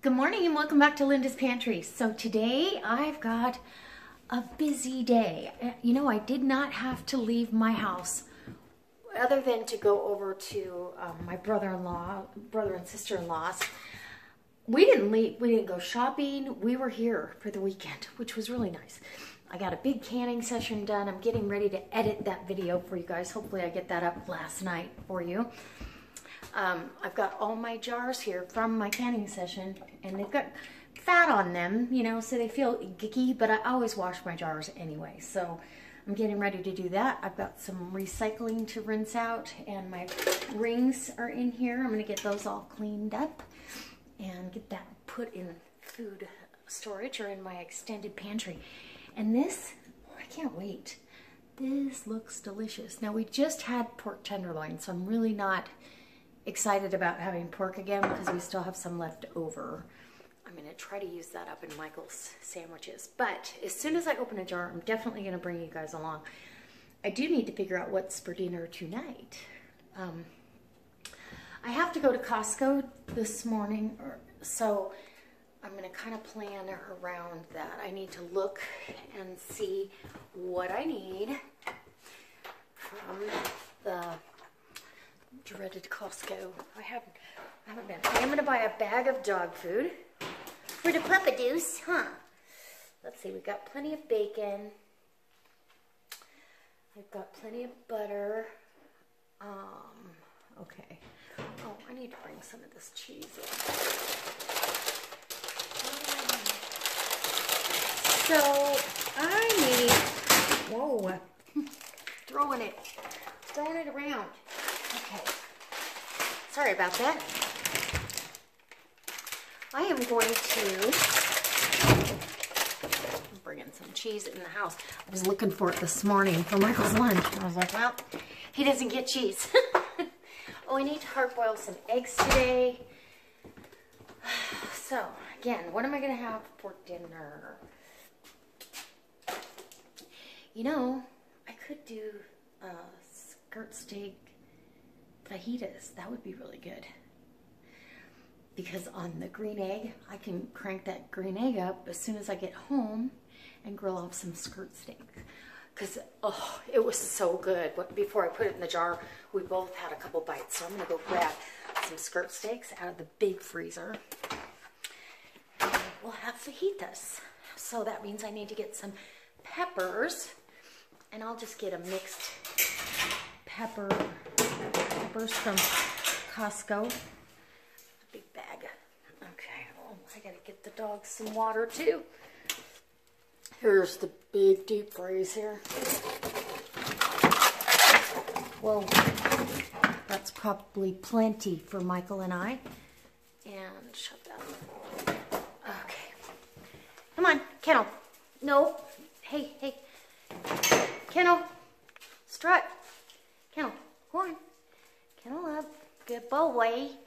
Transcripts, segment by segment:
Good morning and welcome back to Linda's Pantry. So today I've got a busy day. You know, I did not have to leave my house other than to go over to my brother and sister-in-law's. We didn't go shopping. We were here for the weekend, which was really nice. I got a big canning session done. I'm getting ready to edit that video for you guys. Hopefully I get that up last night for you. I've got all my jars here from my canning session, and they've got fat on them, you know, so they feel gicky, but I always wash my jars anyway. So I'm getting ready to do that. I've got some recycling to rinse out, and my rings are in here. I'm going to get those all cleaned up and get that put in food storage or in my extended pantry. And this, I can't wait. This looks delicious. Now, we just had pork tenderloin, so I'm really not excited about having pork again because we still have some left over. I'm going to try to use that up in Michael's sandwiches. But as soon as I open a jar, I'm definitely going to bring you guys along. I do need to figure out what's for dinner tonight. I have to go to Costco this morning, so I'm going to kind of plan around that. I need to look and see what I need from the dreaded Costco. I haven't been. I am going to buy a bag of dog food for the puppadoos, huh? Let's see, we've got plenty of bacon. I've got plenty of butter. Okay. Oh, I need to bring some of this cheese in. So, I need, whoa, throwing it around. Okay, sorry about that. I am going to bring in some cheese in the house. I was looking for it this morning for Michael's lunch. I was like, well, he doesn't get cheese. Oh, I need to hard boil some eggs today. So, again, what am I going to have for dinner? You know, I could do skirt steak fajitas. That would be really good. Because on the green egg, I can crank that green egg up as soon as I get home and grill off some skirt steak. Because, oh, it was so good. But before I put it in the jar, we both had a couple bites. So I'm going to go grab some skirt steaks out of the big freezer. And we'll have fajitas. So that means I need to get some peppers. And I'll just get a mixed peppers from Costco. A big bag. Okay, well, I gotta get the dogs some water too. Here's the big deep freeze here. Whoa, that's probably plenty for Michael and I. And shut that. Okay. Come on, Kennel. No. Hey, hey. Kennel. Strut. Kennel. Come on. Kennel up. Good boy. You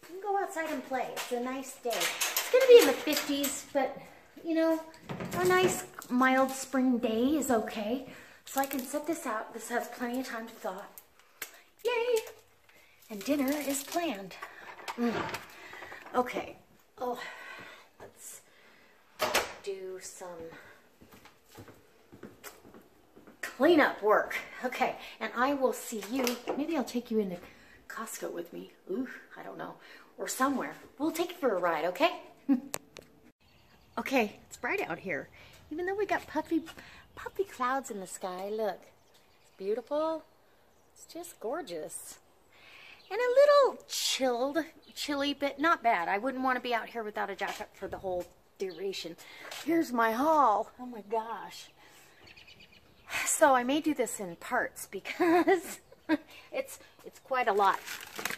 can go outside and play. It's a nice day. It's going to be in the 50s, but, you know, a nice mild spring day is okay. So I can set this out. This has plenty of time to thaw. Yay! And dinner is planned. Okay. Oh, let's do some cleanup work. Okay, and I will see you. Maybe I'll take you into Costco with me. Ooh, I don't know. Or somewhere. We'll take you for a ride, okay? Okay, it's bright out here. Even though we got puffy clouds in the sky, look. It's beautiful. It's just gorgeous. And a little chilly, but not bad. I wouldn't want to be out here without a jacket for the whole duration. Here's my haul. Oh my gosh. So I may do this in parts because it's quite a lot.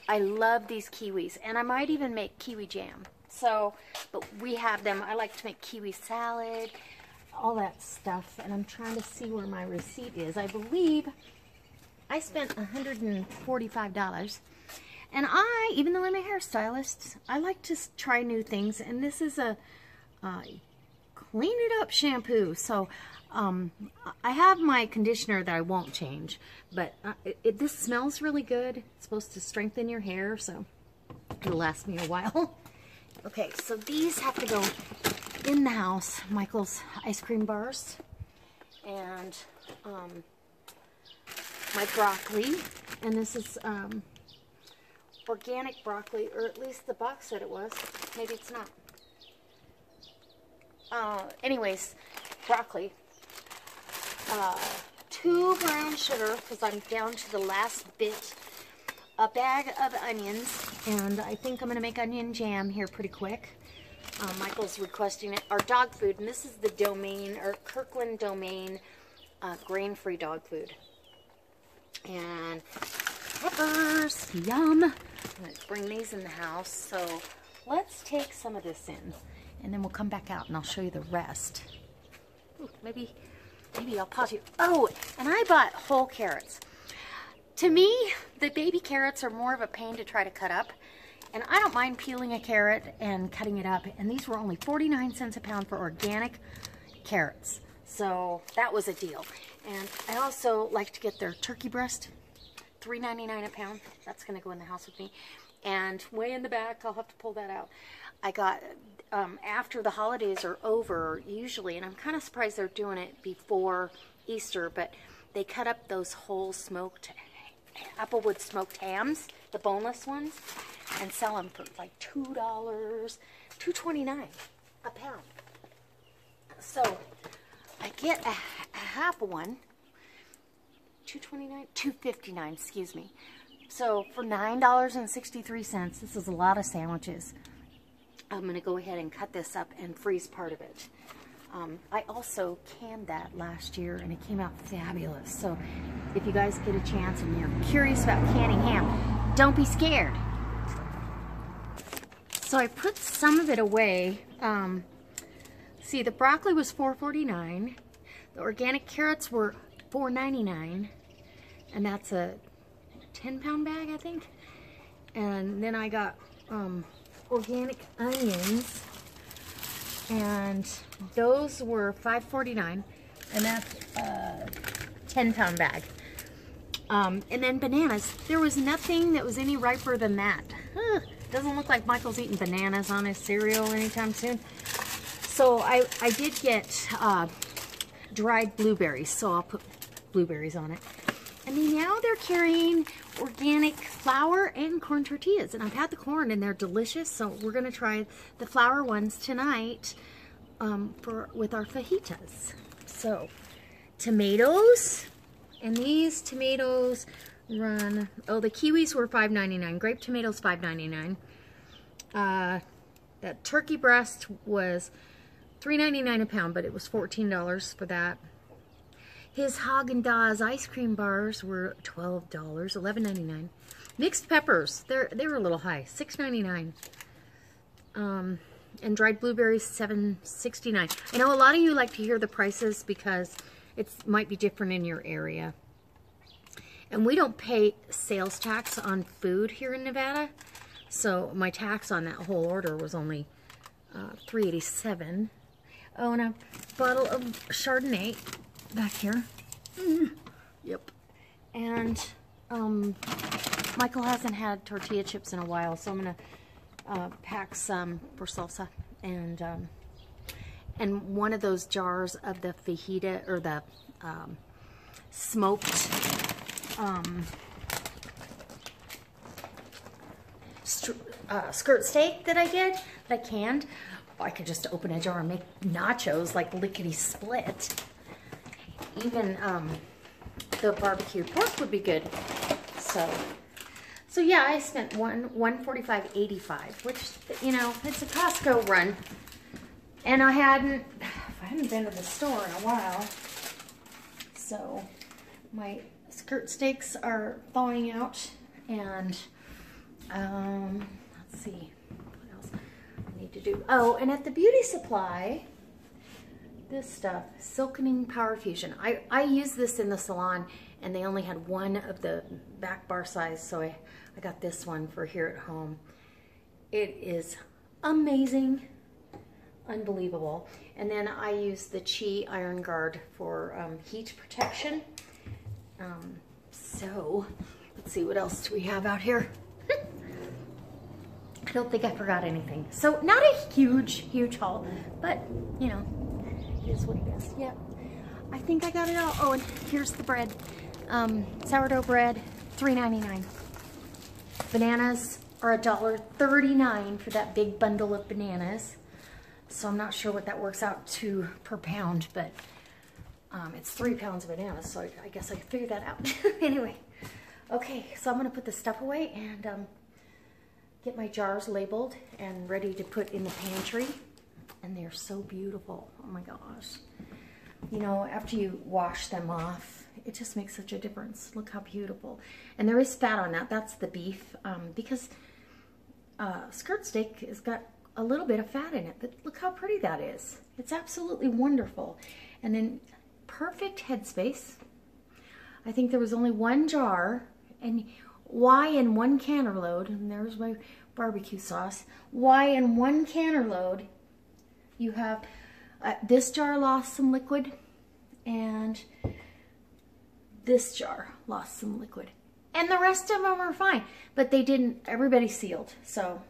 I love these kiwis, and I might even make kiwi jam. So, but we have them. I like to make kiwi salad, all that stuff, and I'm trying to see where my receipt is. I believe I spent $145, and even though I'm a hairstylist, I like to try new things, and this is a clean it up shampoo. So I have my conditioner that I won't change, but this smells really good. It's supposed to strengthen your hair, so it'll last me a while. Okay, so these have to go in the house. Michael's ice cream bars and my broccoli, and this is organic broccoli, or at least the box said it was. Maybe it's not. Anyways, broccoli. 2 brown sugar, because I'm down to the last bit. A bag of onions, and I think I'm going to make onion jam here pretty quick. Michael's requesting it. Our dog food, and this is the Domain, or Kirkland Domain grain-free dog food. And peppers, yum. I'm going to bring these in the house. So let's take some of this in, and then we'll come back out and I'll show you the rest. Ooh, maybe I'll pause you. Oh, and I bought whole carrots. To me, the baby carrots are more of a pain to try to cut up. And I don't mind peeling a carrot and cutting it up. And these were only 49 cents a pound for organic carrots. So that was a deal. And I also like to get their turkey breast, $3.99 a pound. That's going to go in the house with me. And way in the back, I'll have to pull that out. I got, after the holidays are over, usually, and I'm kind of surprised they're doing it before Easter, but they cut up those whole smoked, applewood smoked hams, the boneless ones, and sell them for like $2, $2.29 a pound. So I get a half one, $2.29, $2.59, excuse me. So for $9.63, this is a lot of sandwiches. I'm going to go ahead and cut this up and freeze part of it. I also canned that last year, and it came out fabulous. So if you guys get a chance and you're curious about canning ham, don't be scared. So I put some of it away. See, the broccoli was $4.49. The organic carrots were $4.99, and that's a 10-pound bag, I think. And then I got organic onions, and those were $5.49, and that's a 10-pound bag. And then bananas. There was nothing that was any riper than that. Doesn't look like Michael's eating bananas on his cereal anytime soon. So I did get dried blueberries, so I'll put blueberries on it. And then now they're carrying organic flour and corn tortillas. And I've had the corn and they're delicious. So we're going to try the flour ones tonight with our fajitas. So tomatoes. And these tomatoes run, oh, the kiwis were $5.99. Grape tomatoes, $5.99. That turkey breast was $3.99 a pound, but it was $14 for that. His Haagen-Dazs ice cream bars were $12, $11.99. Mixed peppers, they were a little high, $6.99. And dried blueberries, $7.69. I know a lot of you like to hear the prices because it might be different in your area. And we don't pay sales tax on food here in Nevada, so my tax on that whole order was only $3.87. Oh, and a bottle of Chardonnay back here. Yep. And Michael hasn't had tortilla chips in a while, so I'm gonna pack some for salsa, and one of those jars of the fajita, or the smoked skirt steak that I did, that I canned. I could just open a jar and make nachos like lickety split. Even the barbecued pork would be good. So yeah, I spent $145.85, which, you know, it's a Costco run. And I hadn't been to the store in a while. So my skirt steaks are thawing out, and let's see what else I need to do. Oh, and at the beauty supply, this stuff, Silkening Power Fusion. I use this in the salon, and they only had one of the back bar size, so I got this one for here at home. It is amazing, unbelievable. And then I use the Chi Iron Guard for heat protection. So let's see, what else do we have out here? I don't think I forgot anything. So not a huge haul, but you know, it is what it is. Yeah, I think I got it all. Oh, and here's the bread. Sourdough bread, $3.99. Bananas are $1.39 for that big bundle of bananas. So I'm not sure what that works out to per pound, but it's 3 pounds of bananas, so I guess I can figure that out. Anyway, okay, so I'm gonna put this stuff away and get my jars labeled and ready to put in the pantry. And they're so beautiful. Oh my gosh. You know, after you wash them off, it just makes such a difference. Look how beautiful. And there is fat on that. That's the beef, because skirt steak has got a little bit of fat in it. But look how pretty that is. It's absolutely wonderful. And then perfect headspace. I think there was only one jar, and why in one canner load, and there's my barbecue sauce, why in one canner load you have this jar lost some liquid and this jar lost some liquid, and the rest of them are fine, but they didn't, everybody sealed, so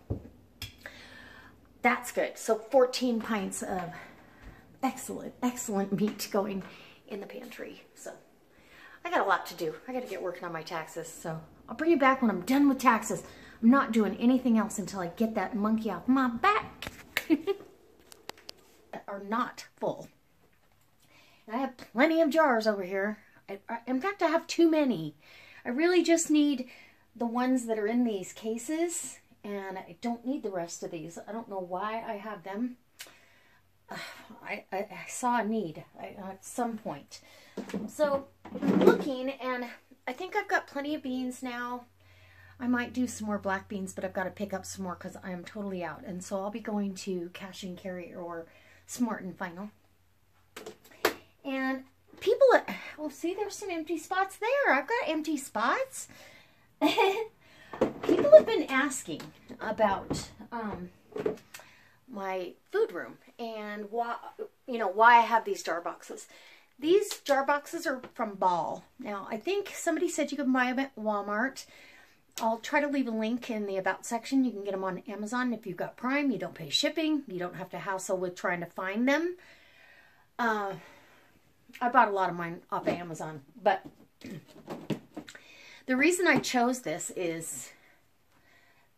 that's good. So 14 pints of excellent meat going in the pantry. So I got a lot to do. I got to get working on my taxes, so I'll bring you back when I'm done with taxes. I'm not doing anything else until I get that monkey off my back. Are not full. And I have plenty of jars over here. In fact, I have too many. I really just need the ones that are in these cases, and I don't need the rest of these. I don't know why I have them. I saw a need at some point. So I'm looking, and I think I've got plenty of beans now. I might do some more black beans, but I've got to pick up some more because I am totally out. And so I'll be going to Cash and Carry or Smart and Final. And people, oh, see, there's some empty spots there. I've got empty spots. People have been asking about my food room and why, you know, why I have these jar boxes. These jar boxes are from Ball. Now, I think somebody said you could buy them at Walmart. I'll try to leave a link in the About section. You can get them on Amazon. If you've got Prime, you don't pay shipping. You don't have to hassle with trying to find them. I bought a lot of mine off of Amazon. But the reason I chose this is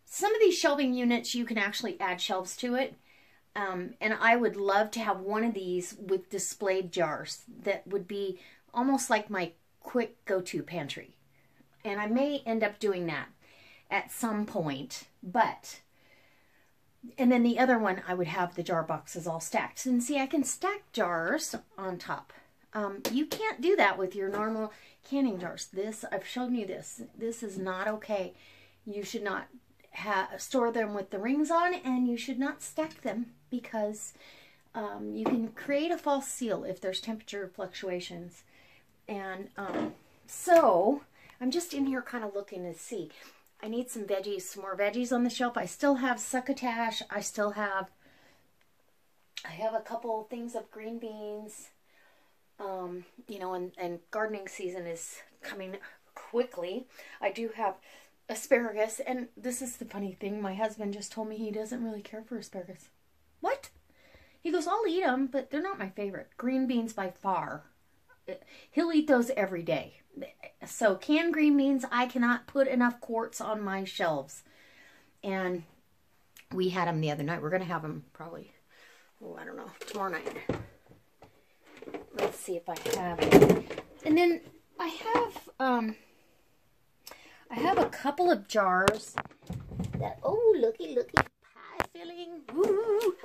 some of these shelving units, you can actually add shelves to it. And I would love to have one of these with displayed jars that would be almost like my quick go-to pantry. And I may end up doing that at some point, but, and then the other one, I would have the jar boxes all stacked. And see, I can stack jars on top. You can't do that with your normal canning jars. This, I've shown you this. This is not okay. You should not store them with the rings on, and you should not stack them because you can create a false seal if there's temperature fluctuations. And so I'm just in here kind of looking to see. I need some veggies, some more veggies on the shelf. I still have succotash. I have a couple things of green beans. You know, and gardening season is coming quickly. I do have asparagus, and this is the funny thing. My husband just told me he doesn't really care for asparagus. What? He goes, I'll eat them, but they're not my favorite. Green beans by far. He'll eat those every day. So canned green beans, I cannot put enough quarts on my shelves. And we had them the other night. We're going to have them probably, oh, I don't know, tomorrow night. Let's see if I have it. And then I have a couple of jars that, oh, looky, pie filling. Ooh.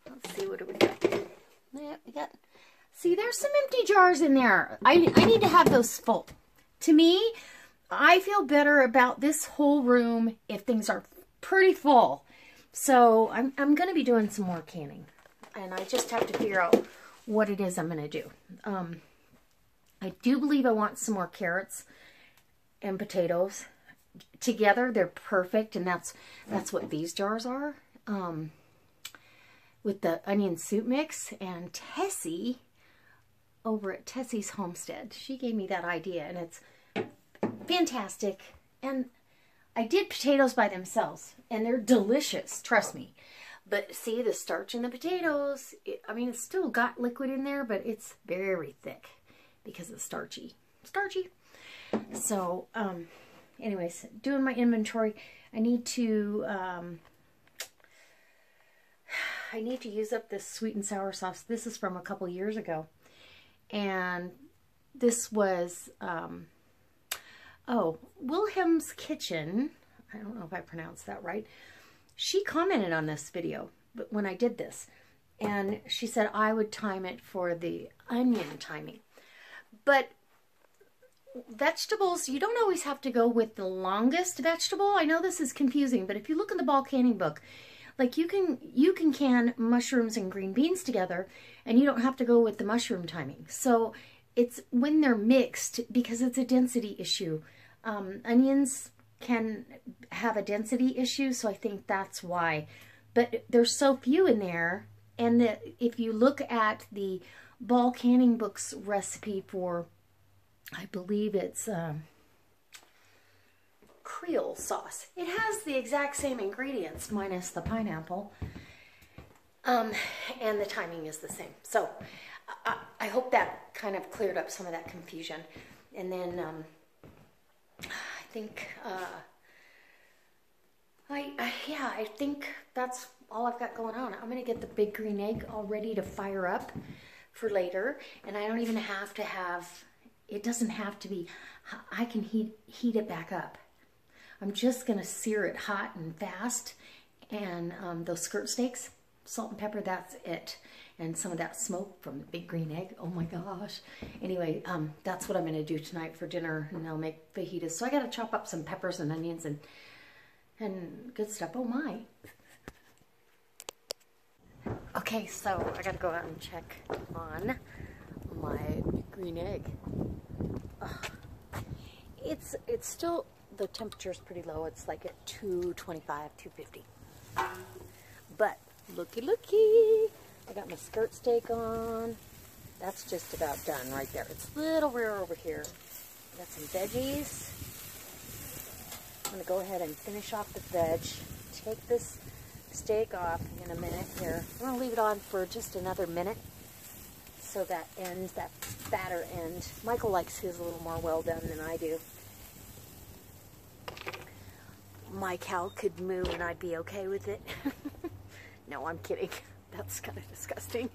Let's see, what do we got? Yeah, we got, see, there's some empty jars in there. I need to have those full. To me, I feel better about this whole room if things are pretty full. So I'm going to be doing some more canning. And I just have to figure out what it is I'm going to do. I do believe I want some more carrots and potatoes. Together, they're perfect. And that's what these jars are. With the onion soup mix. And Tessie, over at Tessie's Homestead, she gave me that idea. And it's fantastic. And I did potatoes by themselves, and they're delicious, trust me. But see, the starch in the potatoes, I mean, it's still got liquid in there, but it's very thick because it's starchy. Starchy. So, anyways, doing my inventory. I need to use up this sweet and sour sauce. This is from a couple years ago. And this was, Wilhelm's Kitchen. I don't know if I pronounced that right. She commented on this video when I did this. And she said I would time it for the onion timing. But vegetables, you don't always have to go with the longest vegetable. I know this is confusing, but if you look in the bulk canning book, like you can can mushrooms and green beans together, and you don't have to go with the mushroom timing. So it's when they're mixed, because it's a density issue. Onions can have a density issue, so I think that's why. But there's so few in there, and if you look at the bulk canning book's recipe for, I believe it's Creole sauce. It has the exact same ingredients minus the pineapple, and the timing is the same. So I hope that kind of cleared up some of that confusion. And then I think I think that's all I've got going on. I'm gonna get the big green egg all ready to fire up for later, and I don't even have to have. It doesn't have to be, I can heat it back up. I'm just gonna sear it hot and fast, and those skirt steaks, salt and pepper, that's it. And some of that smoke from the big green egg, oh my gosh. Anyway, that's what I'm gonna do tonight for dinner, and I'll make fajitas. So I gotta chop up some peppers and onions and good stuff, oh my. Okay, so I gotta go out and check on my green egg. It's still, the temperature's pretty low. It's like at 225, 250. But looky, I got my skirt steak on. That's just about done right there. It's a little rare over here. I got some veggies. I'm gonna go ahead and finish off the veg. Take this steak off in a minute here. I'm gonna leave it on for just another minute. So that end, that fatter end. Michael likes his a little more well done than I do. My cow could moo and I'd be okay with it. No, I'm kidding. That's kind of disgusting.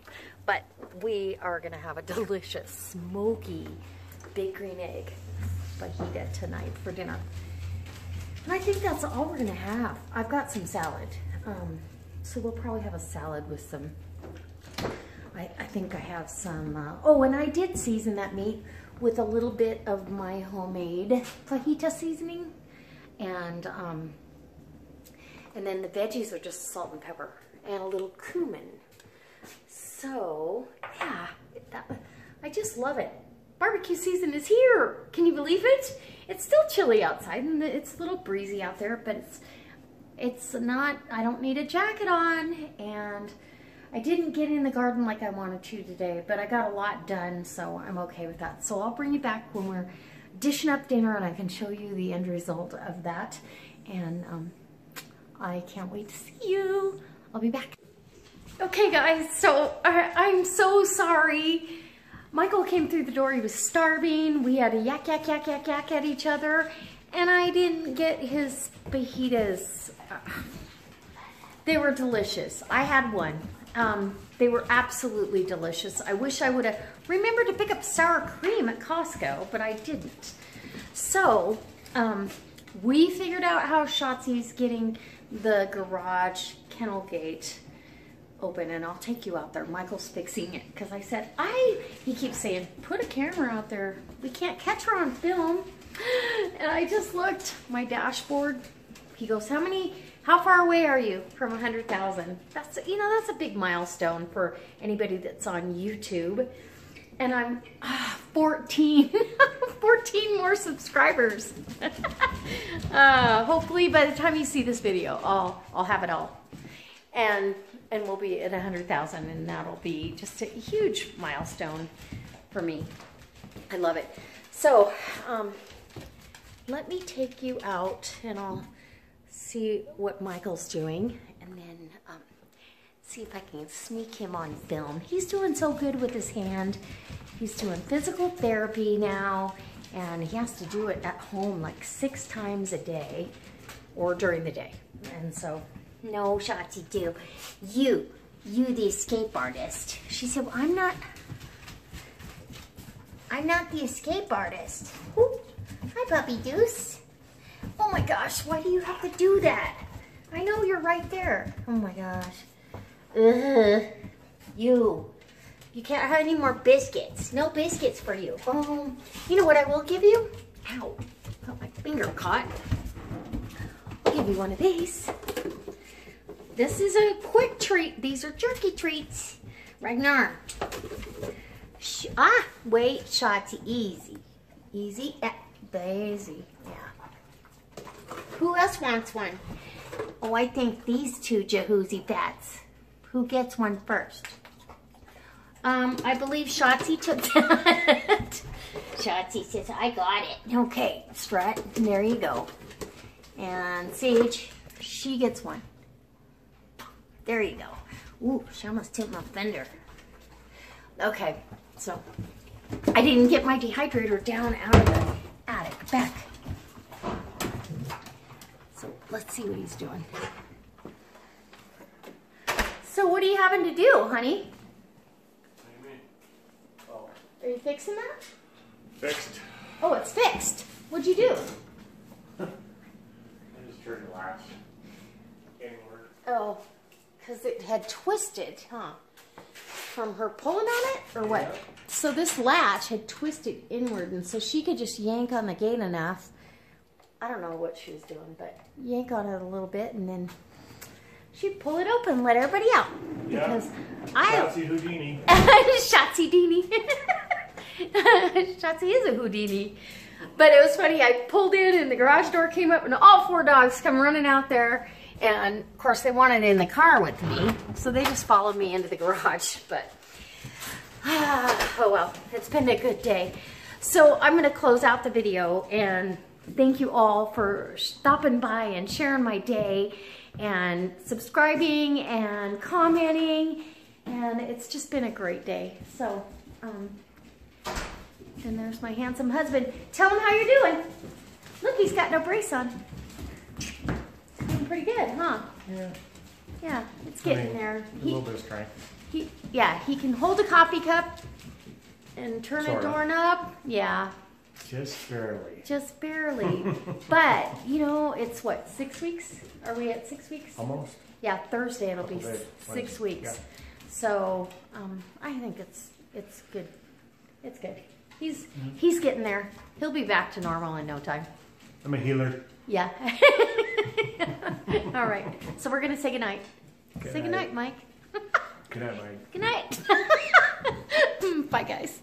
But we are gonna have a delicious, smoky, big green egg fajita tonight for dinner. And I think that's all we're gonna have. I've got some salad. So we'll probably have a salad with some, I think I have some, oh, and I did season that meat with a little bit of my homemade fajita seasoning. And then the veggies are just salt and pepper and a little cumin. So, yeah, I just love it. Barbecue season is here. Can you believe it? It's still chilly outside and it's a little breezy out there, but it's not, I don't need a jacket on, and I didn't get in the garden like I wanted to today, but I got a lot done, so I'm okay with that. So I'll bring you back when we're dishing up dinner and I can show you the end result of that. And I can't wait to see you. I'll be back. Okay guys, so I'm so sorry. Michael came through the door, he was starving. We had a yak at each other, and I didn't get his fajitas. They were delicious. I had one. They were absolutely delicious. I wish I would have remembered to pick up sour cream at Costco, but I didn't. So, we figured out how Shotzi's getting the garage kennel gate open, and I'll take you out there. Michael's fixing it, because I said, he keeps saying, put a camera out there. We can't catch her on film. And I just looked, my dashboard. He goes, how far away are you from 100,000? That's, that's a big milestone for anybody that's on YouTube. And I'm 14 more subscribers. Hopefully by the time you see this video, I'll have it all. And we'll be at 100,000, and that'll be just a huge milestone for me. I love it. So, let me take you out and I'll see what Michael's doing, and then see if I can sneak him on film. He's doing so good with his hand. He's doing physical therapy now, and he has to do it at home like 6 times a day or during the day. And so, no, Shotzi, do. You the escape artist. She said, well, I'm not the escape artist. Ooh. Hi, Puppy Deuce. Oh my gosh, why do you have to do that? I know you're right there. Oh my gosh. Ugh. You can't have any more biscuits. No biscuits for you. You know what I will give you? Ow, got my finger caught. I'll give you one of these. This is a quick treat. These are jerky treats. Ragnar. Wait, Shotzi, easy. Easy, easy, yeah. Who else wants one? Oh, I think these two Jahoozy Pats. Who gets one first? I believe Shotzi took that. Shotzi says, I got it. Okay, Strut, there you go. And Sage, she gets one. There you go. Ooh, she almost tipped my fender. Okay, so I didn't get my dehydrator down out of the attic. Back. So let's see what he's doing. So what are you having to do, honey? What do you mean? Oh. Are you fixing that? Fixed. Oh, it's fixed. What'd you do? I just turned the latch inward. Oh, because it had twisted, huh? From her pulling on it, or what? Yeah. So this latch had twisted inward, and so she could just yank on the gate enough. I don't know what she was doing, but yank on it a little bit, and then she'd pull it open and let everybody out. Yeah. Because Shotzi Houdini. Shotzi Dini. Shotzi is a Houdini. But it was funny, I pulled in and the garage door came up and all 4 dogs come running out there. And of course they wanted in the car with me. So they just followed me into the garage. But, oh well, it's been a good day. So I'm gonna close out the video and thank you all for stopping by and sharing my day and subscribing and commenting, and it's just been a great day. So, and there's my handsome husband. Tell him how you're doing. Look, he's got no brace on. Doing pretty good, huh? Yeah. Yeah, it's getting there. A little bit of strength. He can hold a coffee cup and turn a doorknob. Yeah. Just barely. Just barely. But, you know, it's what, 6 weeks? Are we at 6 weeks? Almost. Yeah, Thursday it'll be 6 weeks. Yeah. So, I think it's good. It's good. He's getting there. He'll be back to normal in no time. I'm a healer. Yeah. All right. So we're gonna say goodnight. Say goodnight, Mike. Good night, Mike. Good night. Bye, guys.